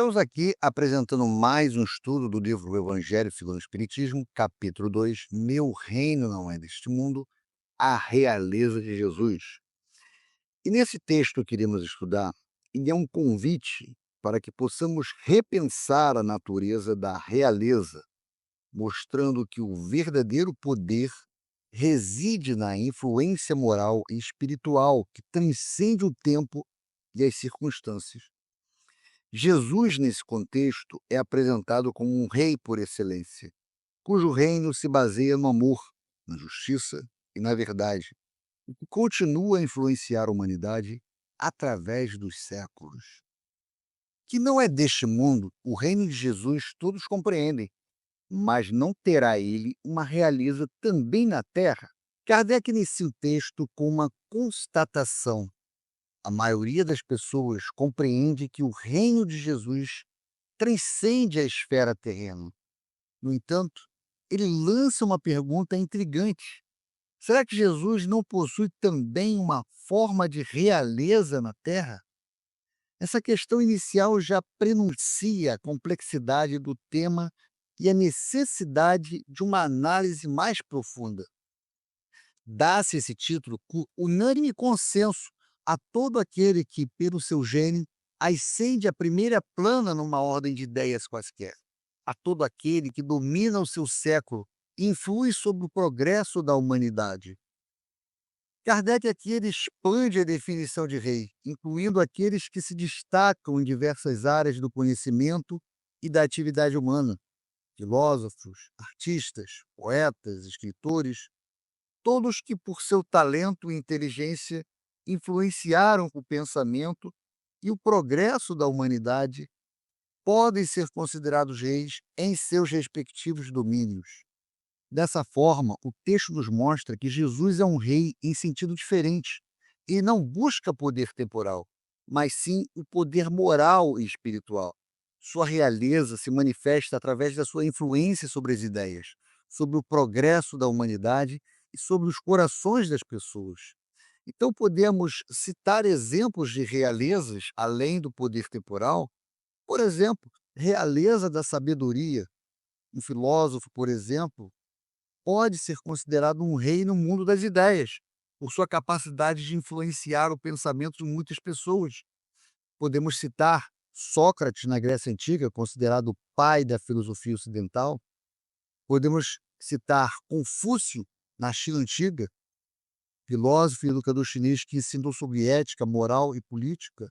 Estamos aqui apresentando mais um estudo do livro O Evangelho segundo o Espiritismo, capítulo 2. Meu reino não é deste mundo, a realeza de Jesus. E nesse texto que iremos estudar, ele é um convite para que possamos repensar a natureza da realeza, mostrando que o verdadeiro poder reside na influência moral e espiritual que transcende o tempo e as circunstâncias. Jesus, nesse contexto, é apresentado como um rei por excelência, cujo reino se baseia no amor, na justiça e na verdade, e que continua a influenciar a humanidade através dos séculos. Que não é deste mundo, o reino de Jesus todos compreendem, mas não terá ele uma realeza também na terra? Kardec inicia o texto com uma constatação. A maioria das pessoas compreende que o reino de Jesus transcende a esfera terrena. No entanto, ele lança uma pergunta intrigante. Será que Jesus não possui também uma forma de realeza na Terra? Essa questão inicial já prenuncia a complexidade do tema e a necessidade de uma análise mais profunda. Dá-se esse título por unânime consenso a todo aquele que, pelo seu gênio, ascende à primeira plana numa ordem de ideias quaisquer. A todo aquele que domina o seu século e influi sobre o progresso da humanidade. Kardec aqui ele expande a definição de rei, incluindo aqueles que se destacam em diversas áreas do conhecimento e da atividade humana, filósofos, artistas, poetas, escritores, todos que, por seu talento e inteligência, influenciaram o pensamento e o progresso da humanidade, podem ser considerados reis em seus respectivos domínios. Dessa forma, o texto nos mostra que Jesus é um rei em sentido diferente e não busca poder temporal, mas sim o poder moral e espiritual. Sua realeza se manifesta através da sua influência sobre as ideias, sobre o progresso da humanidade e sobre os corações das pessoas. Então, podemos citar exemplos de realezas além do poder temporal. Por exemplo, realeza da sabedoria. Um filósofo, por exemplo, pode ser considerado um rei no mundo das ideias, por sua capacidade de influenciar o pensamento de muitas pessoas. Podemos citar Sócrates na Grécia Antiga, considerado o pai da filosofia ocidental. Podemos citar Confúcio na China Antiga, filósofo e educador chinês que ensinou sobre ética, moral e política.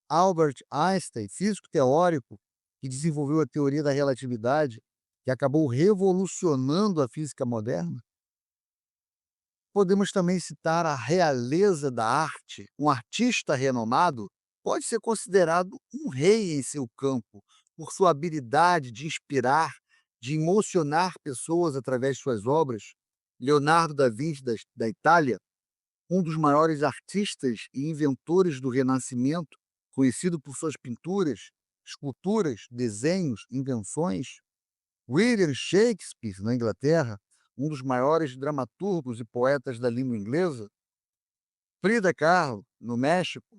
Albert Einstein, físico teórico, que desenvolveu a teoria da relatividade, que acabou revolucionando a física moderna. Podemos também citar a realeza da arte. Um artista renomado pode ser considerado um rei em seu campo, por sua habilidade de inspirar, de emocionar pessoas através de suas obras. Leonardo da Vinci, da Itália, um dos maiores artistas e inventores do Renascimento, conhecido por suas pinturas, esculturas, desenhos, invenções. William Shakespeare, na Inglaterra, um dos maiores dramaturgos e poetas da língua inglesa. Frida Kahlo, no México,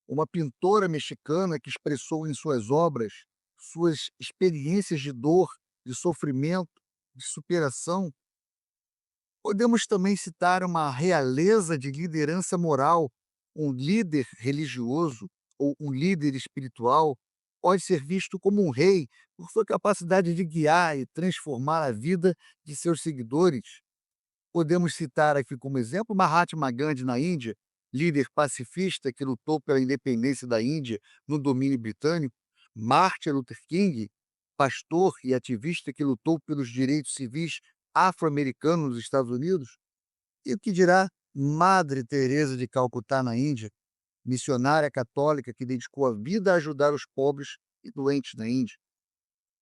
uma pintora mexicana que expressou em suas obras suas experiências de dor, de sofrimento, de superação. Podemos também citar uma realeza de liderança moral. Um líder religioso ou um líder espiritual pode ser visto como um rei por sua capacidade de guiar e transformar a vida de seus seguidores. Podemos citar aqui como exemplo Mahatma Gandhi na Índia, líder pacifista que lutou pela independência da Índia no domínio britânico. Martin Luther King, pastor e ativista que lutou pelos direitos civis afro-americanos nos Estados Unidos. E o que dirá Madre Teresa de Calcutá na Índia, missionária católica que dedicou a vida a ajudar os pobres e doentes na Índia.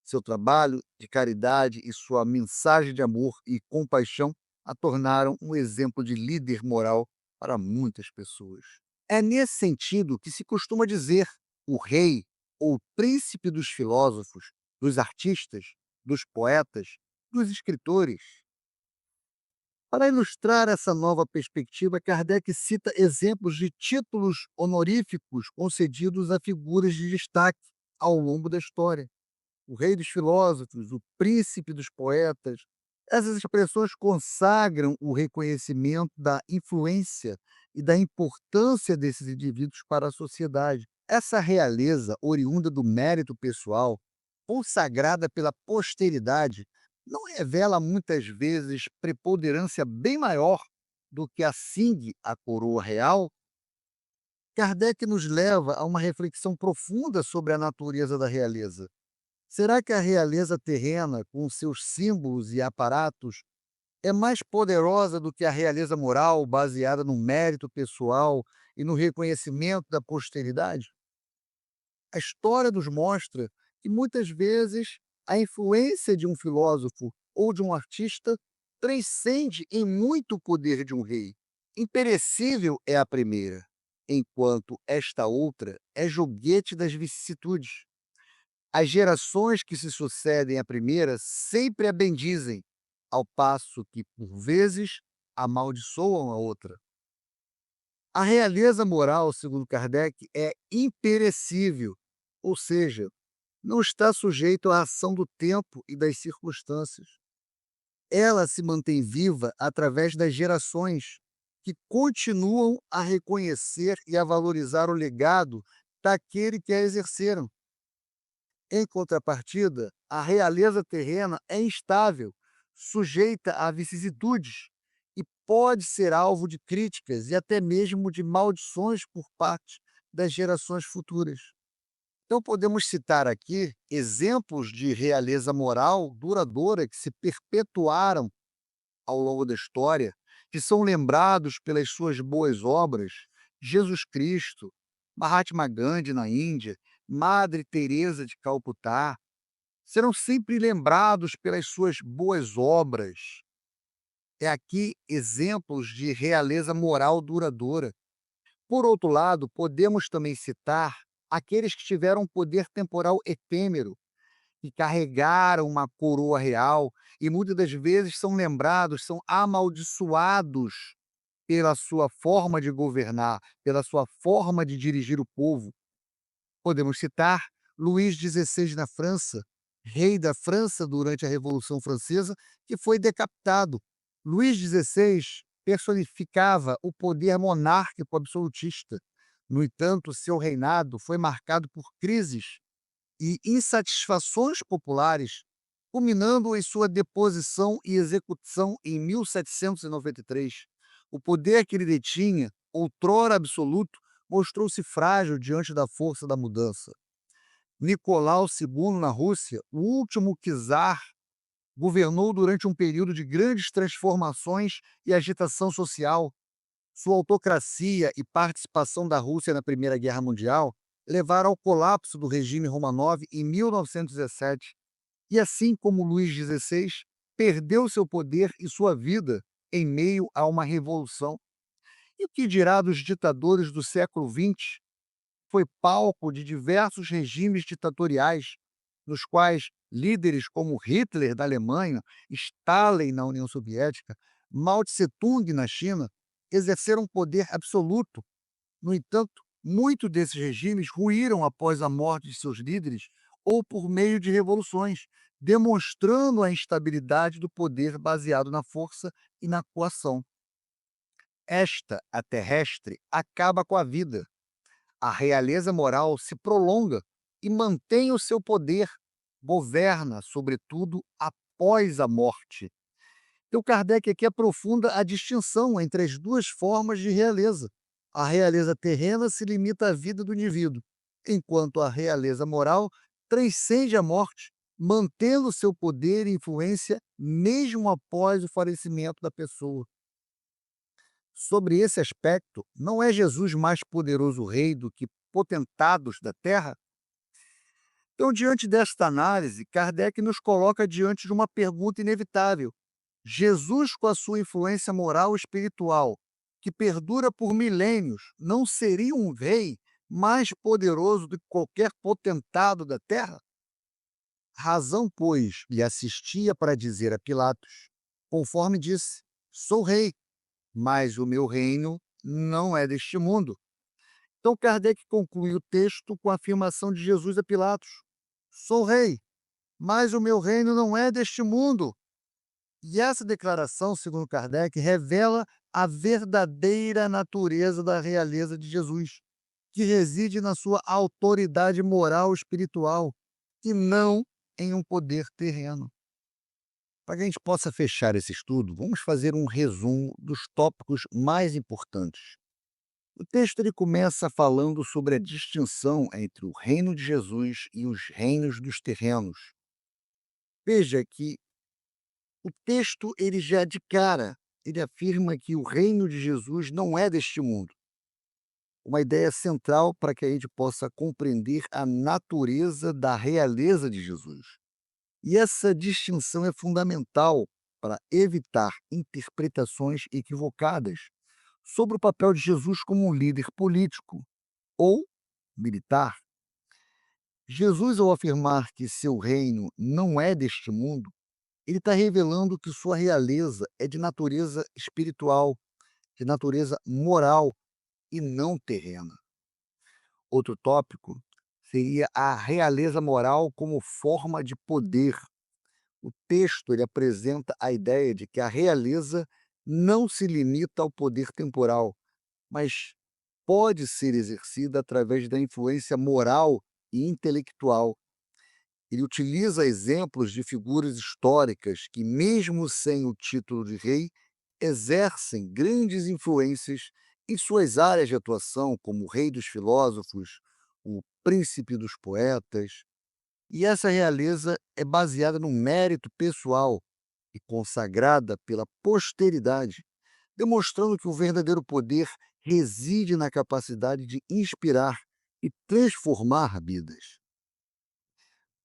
Seu trabalho de caridade e sua mensagem de amor e compaixão a tornaram um exemplo de líder moral para muitas pessoas. É nesse sentido que se costuma dizer o rei ou príncipe dos filósofos, dos artistas, dos poetas, dos escritores. Para ilustrar essa nova perspectiva, Kardec cita exemplos de títulos honoríficos concedidos a figuras de destaque. ao longo da história. O rei dos filósofos, o príncipe dos poetas. Essas expressões consagram o reconhecimento da influência e da importância desses indivíduos para a sociedade. Essa realeza, oriunda do mérito pessoal, consagrada pela posteridade, não revela muitas vezes preponderância bem maior do que a cingue a coroa real? Kardec nos leva a uma reflexão profunda sobre a natureza da realeza. Será que a realeza terrena, com seus símbolos e aparatos, é mais poderosa do que a realeza moral, baseada no mérito pessoal e no reconhecimento da posteridade? A história nos mostra que muitas vezes a influência de um filósofo ou de um artista transcende em muito o poder de um rei. Imperecível é a primeira, enquanto esta outra é joguete das vicissitudes. As gerações que se sucedem à primeira sempre a bendizem, ao passo que, por vezes, amaldiçoam a outra. A realeza moral, segundo Kardec, é imperecível, ou seja, não está sujeito à ação do tempo e das circunstâncias. Ela se mantém viva através das gerações, que continuam a reconhecer e a valorizar o legado daquele que a exerceram. Em contrapartida, a realeza terrena é instável, sujeita a vicissitudes e pode ser alvo de críticas e até mesmo de maldições por parte das gerações futuras. Então, podemos citar aqui exemplos de realeza moral duradoura que se perpetuaram ao longo da história, que são lembrados pelas suas boas obras: Jesus Cristo, Mahatma Gandhi na Índia, Madre Teresa de Calcutá, serão sempre lembrados pelas suas boas obras. É aqui exemplos de realeza moral duradoura. Por outro lado, podemos também citar aqueles que tiveram um poder temporal efêmero, que carregaram uma coroa real e muitas das vezes são lembrados, são amaldiçoados pela sua forma de governar, pela sua forma de dirigir o povo. Podemos citar Luís XVI na França, rei da França durante a Revolução Francesa, que foi decapitado. Luís XVI personificava o poder monárquico absolutista. No entanto, seu reinado foi marcado por crises e insatisfações populares, culminando em sua deposição e execução em 1793. O poder que ele detinha, outrora absoluto, mostrou-se frágil diante da força da mudança. Nicolau II, na Rússia, o último czar, governou durante um período de grandes transformações e agitação social. Sua autocracia e participação da Rússia na Primeira Guerra Mundial levaram ao colapso do regime Romanov em 1917, e assim como Luís XVI, perdeu seu poder e sua vida em meio a uma revolução. E o que dirá dos ditadores do século XX? Foi palco de diversos regimes ditatoriais, nos quais líderes como Hitler da Alemanha, Stalin na União Soviética, Mao Tse-tung na China, exerceram poder absoluto. No entanto, muitos desses regimes ruíram após a morte de seus líderes ou por meio de revoluções, demonstrando a instabilidade do poder baseado na força e na coação. Esta, a terrestre, acaba com a vida. A realeza moral se prolonga e mantém o seu poder, governa, sobretudo, após a morte. Então, Kardec aqui aprofunda a distinção entre as duas formas de realeza. A realeza terrena se limita à vida do indivíduo, enquanto a realeza moral transcende a morte, mantendo seu poder e influência mesmo após o falecimento da pessoa. Sobre esse aspecto, não é Jesus mais poderoso rei do que potentados da terra? Então, diante desta análise, Kardec nos coloca diante de uma pergunta inevitável. Jesus, com a sua influência moral e espiritual, que perdura por milênios, não seria um rei mais poderoso do que qualquer potentado da terra? Razão, pois, lhe assistia para dizer a Pilatos, conforme disse: Sou rei, mas o meu reino não é deste mundo. Então, Kardec conclui o texto com a afirmação de Jesus a Pilatos: Sou rei, mas o meu reino não é deste mundo. E essa declaração, segundo Kardec, revela a verdadeira natureza da realeza de Jesus, que reside na sua autoridade moral e espiritual, e não em um poder terreno. Para que a gente possa fechar esse estudo, vamos fazer um resumo dos tópicos mais importantes. O texto ele começa falando sobre a distinção entre o reino de Jesus e os reinos dos terrenos. Veja que o texto ele já de cara, ele afirma que o reino de Jesus não é deste mundo. Uma ideia central para que a gente possa compreender a natureza da realeza de Jesus. E essa distinção é fundamental para evitar interpretações equivocadas sobre o papel de Jesus como um líder político ou militar. Jesus, ao afirmar que seu reino não é deste mundo, ele está revelando que sua realeza é de natureza espiritual, de natureza moral e não terrena. Outro tópico seria a realeza moral como forma de poder. O texto ele apresenta a ideia de que a realeza não se limita ao poder temporal, mas pode ser exercida através da influência moral e intelectual. Ele utiliza exemplos de figuras históricas que, mesmo sem o título de rei, exercem grandes influências em suas áreas de atuação, como o rei dos filósofos, o príncipe dos poetas. E essa realeza é baseada no mérito pessoal e consagrada pela posteridade, demonstrando que o verdadeiro poder reside na capacidade de inspirar e transformar vidas.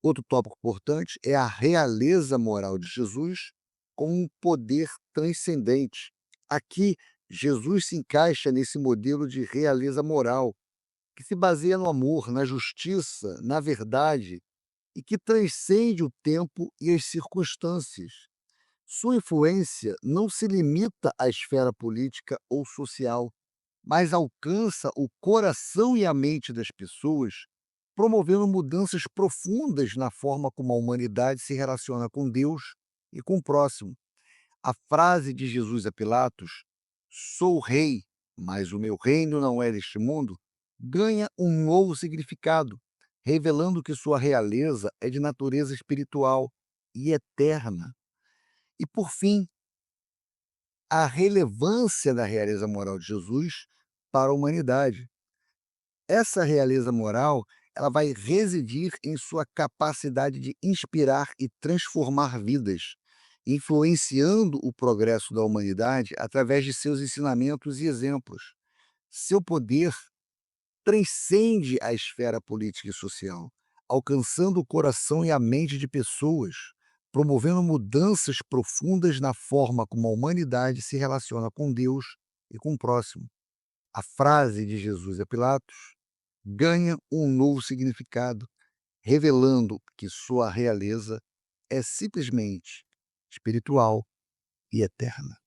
Outro tópico importante é a realeza moral de Jesus como um poder transcendente. Aqui, Jesus se encaixa nesse modelo de realeza moral, que se baseia no amor, na justiça, na verdade e que transcende o tempo e as circunstâncias. Sua influência não se limita à esfera política ou social, mas alcança o coração e a mente das pessoas, promovendo mudanças profundas na forma como a humanidade se relaciona com Deus e com o próximo. A frase de Jesus a Pilatos, sou rei, mas o meu reino não é deste mundo, ganha um novo significado, revelando que sua realeza é de natureza espiritual e eterna. E, por fim, a relevância da realeza moral de Jesus para a humanidade. Essa realeza moral, ela vai residir em sua capacidade de inspirar e transformar vidas, influenciando o progresso da humanidade através de seus ensinamentos e exemplos. Seu poder transcende a esfera política e social, alcançando o coração e a mente de pessoas, promovendo mudanças profundas na forma como a humanidade se relaciona com Deus e com o próximo. A frase de Jesus a Pilatos ganha um novo significado, revelando que sua realeza é simplesmente espiritual e eterna.